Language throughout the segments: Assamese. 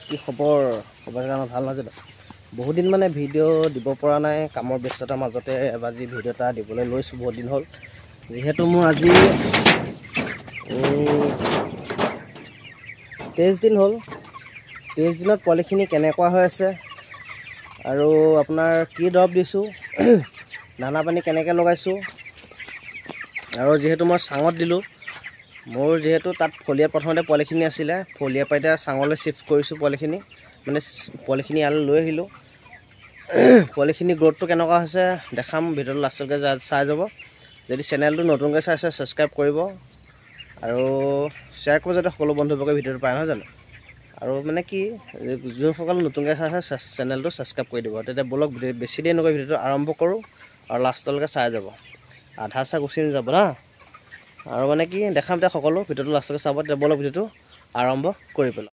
কি খবৰ কাৰণে ভাল নহয় জানো বহুত দিন মানে ভিডিঅ' দিব পৰা নাই কামৰ ব্যস্ততাৰ মাজতে এবাৰ যি ভিডিঅ' এটা দিবলৈ লৈছোঁ বহুত দিন হ'ল যিহেতু মোৰ আজি 23 দিন হ'ল 23 দিনত পোৱালিখিনি কেনেকুৱা হৈ আছে আৰু আপোনাৰ কি দৰৱ দিছোঁ দানা পানী কেনেকৈ লগাইছোঁ আৰু যিহেতু মই চাঙত দিলোঁ মোৰ যেহেতু তাত ফলিয়াত প্ৰথমতে পোৱালিখিনি আছিলে ফলিয়াৰ পৰা এতিয়া চাঙলৈ শিফ্ট কৰিছোঁ পোৱালিখিনি মানে পোৱালিখিনি ইয়ালৈ লৈ আহিলোঁ পোৱালিখিনি গ্ৰোথটো কেনেকুৱা হৈছে দেখাম ভিডিঅ'টো লাষ্টলৈকে চাই যাব যদি চেনেলটো নতুনকৈ চাইছে ছাবস্ক্ৰাইব কৰিব আৰু শ্বেয়াৰ কৰিব যাতে সকলো বন্ধুবৰ্গই ভিডিঅ'টো পায় নহয় জানো আৰু মানে কি যোনসকল নতুনকৈ চাইছে চেনেলটো ছাবস্ক্ৰাইব কৰি দিব তেতিয়া বলক বেছি দেৰি নকৰি ভিডিঅ'টো আৰম্ভ কৰোঁ আৰু লাষ্টলৈকে চাই যাব আধা চা গুচি নাযাব না আৰু মানে কি দেখাম এতিয়া সকলো ভিডিঅ'টো লাষ্টলৈকে চাব তেতিয়া বলক ভিডিঅ'টো আৰম্ভ কৰি পেলাম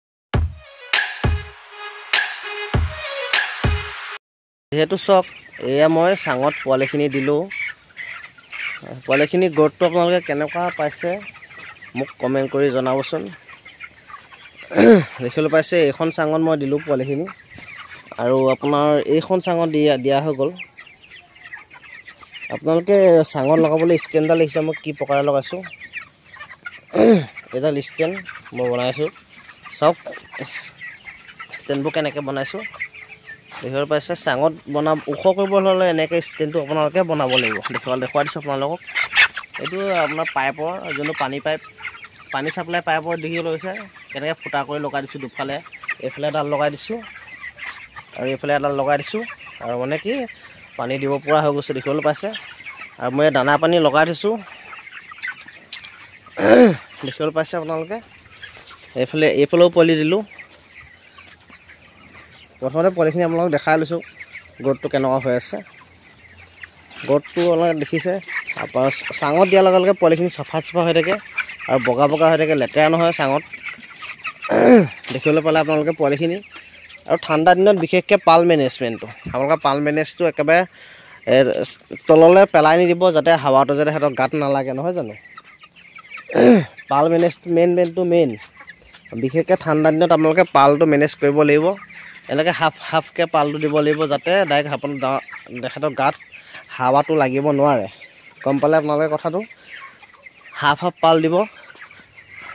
যেহেতু চক এয়া মই চাঙত পোৱালিখিনি দিলোঁ পোৱালিখিনি গ্ৰোথটো আপোনালোকে কেনেকুৱা পাইছে মোক কমেণ্ট কৰি জনাবচোন দেখিবলৈ পাইছে এইখন চাঙত মই দিলোঁ পোৱালিখিনি আৰু আপোনাৰ এইখন চাঙত দিয়া হৈ গ'ল আপোনালোকে চাঙত লগাবলৈ ষ্টেণ্ডডাল দেখিছে মই কি প্ৰকাৰে লগাইছোঁ এডাল ষ্টেণ্ড মই বনাইছোঁ চাওক ষ্টেণ্ডবোৰ কেনেকৈ বনাইছোঁ দেখিবলৈ পাইছে চাঙত ওখ কৰিবলৈ হ'লে এনেকৈ ষ্টেণ্ডটো আপোনালোকে বনাব লাগিব দেখুৱাই দিছোঁ আপোনালোকক এইটো আপোনাৰ পাইপৰ যোনটো পানী চাপ্লাই পাইপৰ দেখিবলৈ হৈছে কেনেকৈ ফুটা কৰি লগাই দিছোঁ দুফালে এইফালে এডাল লগাই দিছোঁ আৰু এইফালে এডাল লগাই দিছোঁ আৰু মানে কি পানী দিব পৰা হৈ গৈছে দেখিবলৈ পাইছে আৰু মই দানা পানী লগাই দিছোঁ দেখিবলৈ পাইছে আপোনালোকে এইফালেও পোৱালি দিলোঁ প্ৰথমতে পোৱালিখিনি আপোনালোকক দেখাই লৈছোঁ গ্ৰোথটো কেনেকুৱা হৈ আছে গ্ৰোথটো আপোনালোকে দেখিছে তাৰপৰা চাঙত দিয়াৰ লগে লগে পোৱালিখিনি চাফা হৈ থাকে আৰু বগা হৈ থাকে লেতেৰা নহয় চাঙত দেখিবলৈ পালে আপোনালোকে পোৱালিখিনি আৰু ঠাণ্ডা দিনত বিশেষকৈ পাল মেনেজমেণ্টটো আপোনালোকে পাল মেনেজটো একেবাৰে তললৈ পেলাই নিদিব যাতে হাৱাটো যাতে সিহঁতক গাত নালাগে নহয় জানো পাল মেনেজটো মেইন বিশেষকৈ ঠাণ্ডা দিনত আপোনালোকে পালটো মেনেজ কৰিব লাগিব এনেকৈ হাফকৈ পালটো দিব লাগিব যাতে ডাইৰেক্ট সিহঁতৰ গাত হাৱাটো লাগিব নোৱাৰে গম পালে আপোনালোকে কথাটো হাফ পাল দিব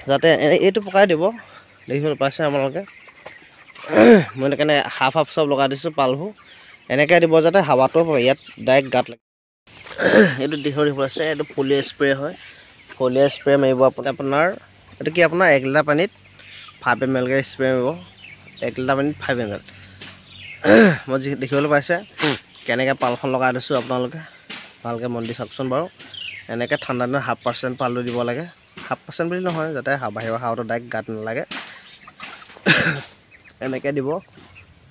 যাতে এইটো প্ৰকাৰে দিব দেখিবলৈ পাইছে আপোনালোকে মই সেইকাৰণে হাফ চব লগাই দিছোঁ পালবোৰ এনেকৈ দিব যাতে হাৱাটো ইয়াত ডাইৰেক্ট গাত লাগে এইটো দেখিবলৈ আছে এইটো ফলিয়া স্প্ৰে হয় ফলিয়া স্প্ৰে মাৰিব আপোনাৰ এইটো কি আপোনাৰ 1 লিটাৰ পানীত 5 ml স্প্ৰে মাৰিব 1 লিটাৰ পানীত 5 ml মই দেখিবলৈ পাইছে কেনেকৈ পালখন লগাই দিছোঁ আপোনালোকে ভালকৈ মন দি চাওকচোন বাৰু এনেকৈ ঠাণ্ডা দিনত 0.5% পালটো দিব লাগে 0.5% বুলি নহয় যাতে বাহিৰৰ হাৱাটো ডাইৰেক্ট গাত নালাগে এনেকৈ দিব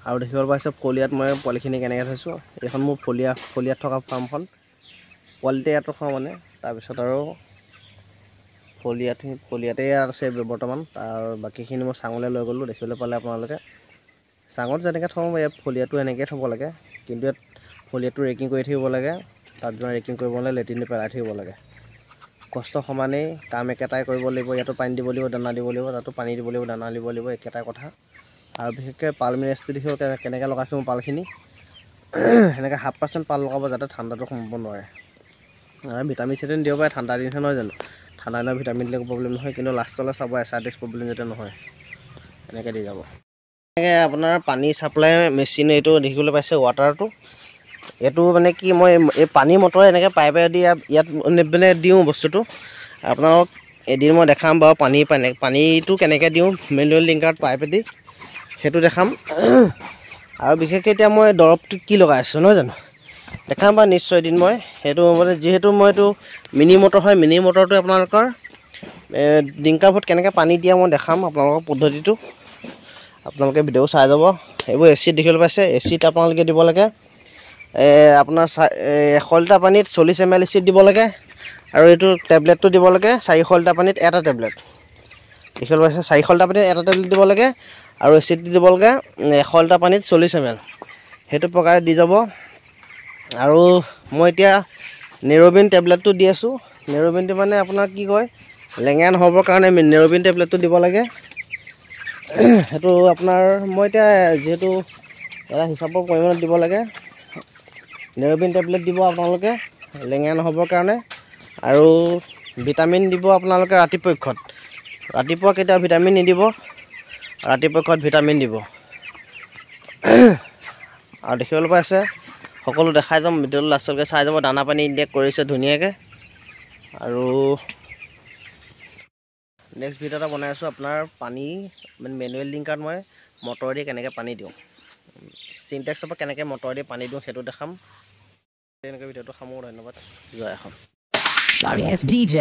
আৰু দেখিবলৈ পাইছে ফলিয়াত মই পোৱালিখিনি কেনেকৈ থৈছোঁ এইখন মোৰ ফলিয়াত থকা ফাৰ্মখন পোৱালিতে ইয়াত ৰখাওঁ মানে তাৰপিছত আৰু ফলিয়াতে আছে বৰ্তমান আৰু বাকীখিনি মই চাঙলৈ লৈ গ'লোঁ দেখিবলৈ পালে আপোনালোকে চাঙত যেনেকৈ থওঁ ইয়াত ফলিয়াটো এনেকৈ থ'ব লাগে কিন্তু ইয়াত ফলিয়াটো ৰেকিং কৰি থাকিব লাগে তাত যোৱা ৰেকিং কৰিব হ'লে লেট্ৰিনটো পেলাই থাকিব লাগে কষ্ট সমানেই কাম একেটাই কৰিব লাগিব ইয়াতো পানী দিব লাগিব দানা দিব লাগিব তাতো পানী দিব লাগিব দানা দিব লাগিব একেটাই কথা আৰু বিশেষকৈ পাল মেনেজটো দেখিব কেনেকৈ লগাইছোঁ মই পালখিনি সেনেকৈ 0.5% পাল লগাব যাতে ঠাণ্ডাটো সোমাব নোৱাৰে আৰু ভিটামিন চিটামিন দিব পাৰে ঠাণ্ডা দিনহে নহয় জানো ঠাণ্ডা দিনত ভিটামিন দিলে প্ৰব্লেম নহয় কিন্তু লাষ্টলৈ চাব এছাইটিছ প্ৰব্লেম যাতে নহয় এনেকৈ দি যাব এনেকৈ আপোনাৰ পানী চাপ্লাই মেচিন এইটো দেখিবলৈ পাইছে ৱাটাৰটো এইটো মানে কি মই এই পানী মটৰ এনেকৈ পাইপে দি ইয়াত মানে দিওঁ বস্তুটো আপোনালোকক এদিন মই দেখাম বাৰু পানীটো কেনেকৈ দিওঁ মেনুৱেল লিংকাৰত পাইপেদি সেইটো দেখাম আৰু বিশেষকৈ এতিয়া মই দৰৱটো কি লগাই আছোঁ নহয় জানো দেখাম বাৰু নিশ্চয় এদিন মই সেইটো মানে যিহেতু মই এইটো মিনি মটৰ হয় মিনি মটৰটো আপোনালোকৰ ডিংকাৰবোৰত কেনেকৈ পানী দিয়া মই দেখাম আপোনালোকৰ পদ্ধতিটো আপোনালোকে ভিডিঅ' চাই যাব এইবোৰ এচিড দেখিবলৈ পাইছে এচিড আপোনালোকে দিব লাগে আপোনাৰ 100 লিটাৰ পানীত 40 ml এচিড দিব লাগে আৰু এইটো টেবলেটটো দিব লাগে 400 লিটাৰ পানীত এটা টেবলেট দেখিবলৈ পাইছে 400 লিটাৰ পানীত এটা টেবলেট দিব লাগে আৰু এচিড দিব লাগে 100 লিটাৰ পানীত 40 ml সেইটো প্ৰকাৰে দি যাব আৰু মই এতিয়া নেৰবিন টেবলেটটো দি আছোঁ নেৰবিনটো মানে আপোনাৰ কি কয় লেঙেৰা নহ'বৰ কাৰণে নেৰবিন টেবলেটটো দিব লাগে সেইটো আপোনাৰ মই এতিয়া যিহেতু এটা হিচাপৰ পৰিমাণত দিব লাগে নেৰবিন টেবলেট দিব আপোনালোকে লেঙেৰা নহ'বৰ কাৰণে আৰু ভিটামিন দিব আপোনালোকে ৰাতিপুৱা কেতিয়াও ভিটামিন নিদিব ৰাতিপক্ষত ভিটামিন দিব আৰু দেখিবলৈ পাইছে সকলো দেখাই যাম ভিডিঅ'টো লাষ্টলৈকে চাই যাব দানা পানী ইনটেক কৰিছে ধুনীয়াকৈ আৰু নেক্সট ভিডিঅ' এটা বনাই আছোঁ আপোনাৰ পানী মানে মেনুৱেল লিংকাৰত মই মটৰ দি কেনেকৈ পানী দিওঁ চিনটেক্সৰ পৰা কেনেকৈ মটৰ দি পানী দিওঁ সেইটো দেখাম তেনেকৈ ভিডিঅ'টো সামৰো ধন্যবাদ জয় অসম Sorry, it's DJ.